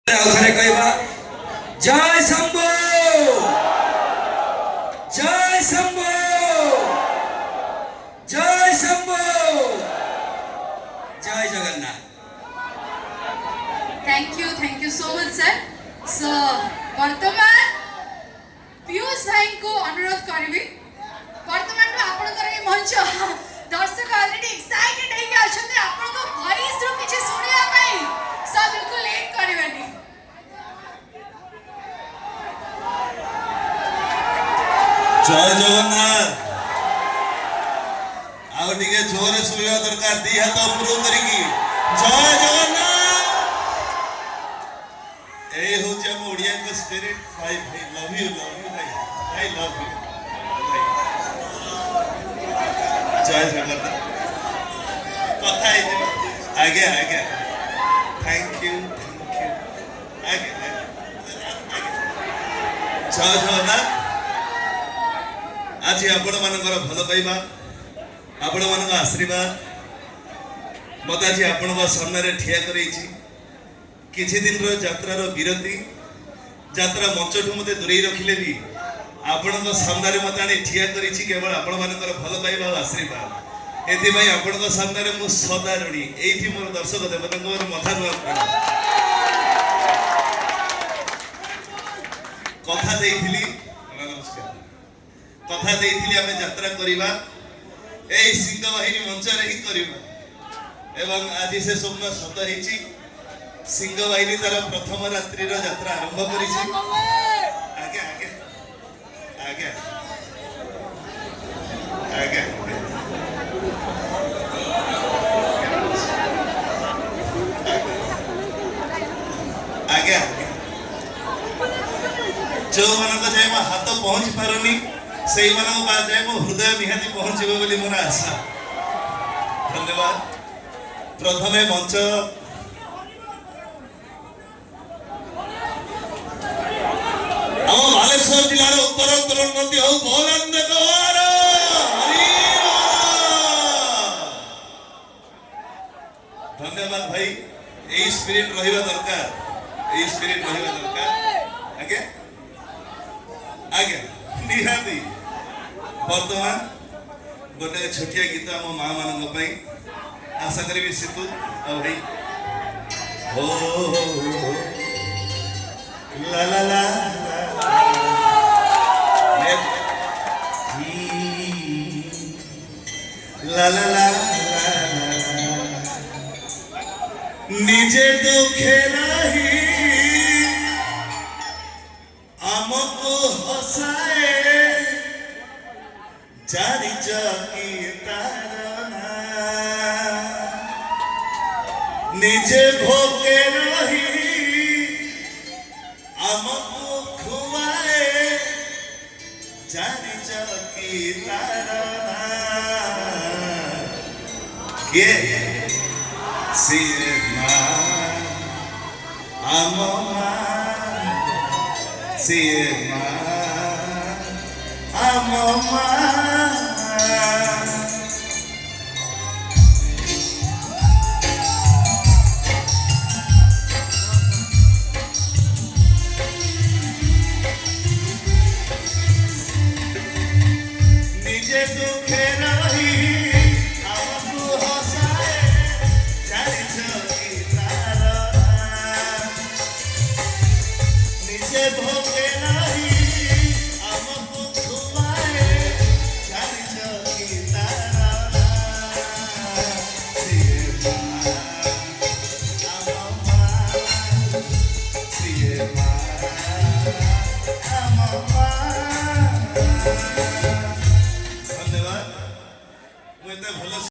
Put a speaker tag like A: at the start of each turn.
A: आउथरे कहबा जय शंभू जय शंभू जय शंभू जय Jagannath.
B: Thank you so much sir. So वर्तमान पीयूष भाई को अनुरोध करी वर्तमान आपन मंच दर्शक ऑलरेडी एक्साइटेड है कि अछते आपन को वॉइस रो किछ सुनिया पई सब बिल्कुल लेट करबेनी।
C: जय जगन्नाथ। आउ टिके जोरे सुनिया दरकार दी हाथ ऊपर करिकी जय जगन्नाथ। ए हो जे ओडिया का स्पिरिट भाई लव यू भाई आई लव यू जय जगन्नाथ। कथा आगे आगे थैंक यू आगे जय जगन्नाथ। आज आपण मानकर भल पाइबा आपण मान आशीर्वाद मत आज आपण सामने ठिया करैछि। किछि दिन यात्रार विरति यात्रा मंचठू मते दूरे रखिले भी आपण सामने मत आनी ठिया करैछि केवल आपण मानकर भल पाइबा आशीर्वाद। एथि आपण सामने मु सदा ऋणी। एथि मोर दर्शक देवतांकर मथा प्रणाम। कथा देइथिली नमस्कार कथा देइथिली आमे यात्रा करिबा ए सिंह बाहिनी मंच रे ही करिबा एवं आज से स्वप्न सत हेछि। सिंह बाहिनी तार प्रथम रात्रि रो यात्रा आरंभ करिछि। आगे आगे आगे आगे आगे जो मन जाए हाथ पहुंच पारुनी से जाए मो हृदय निहाती पहुंचब बोली मोर आशा। धन्यवाद। प्रथमे मंच आम बालेश्वर जिलार उत्तर उन्नति हो भोलानंद कवार धन्यवाद भाई। यही स्पिरिट रहिबा दरकार यही स्पिरिट रहिबा दरकार। आगे आगे निहाती वर्तमान गोटे छोटिया गीत आम माँ मान आशा करी सीतु भाई हो ला ला ला ला ला ला निजे दुखे नहीं आमको हसाए जारी चकी तारना निजे भोगे रही आमको खुआए जारी चकी तारना के सिरमा आममा सिरमा आममा निजे दुखे रही आमको हसाए जारी चकी तारना निजे भोगे नहीं आमको खुआए जारी चकी तारना सिरमा आममा धन्यवाद। मुझे भल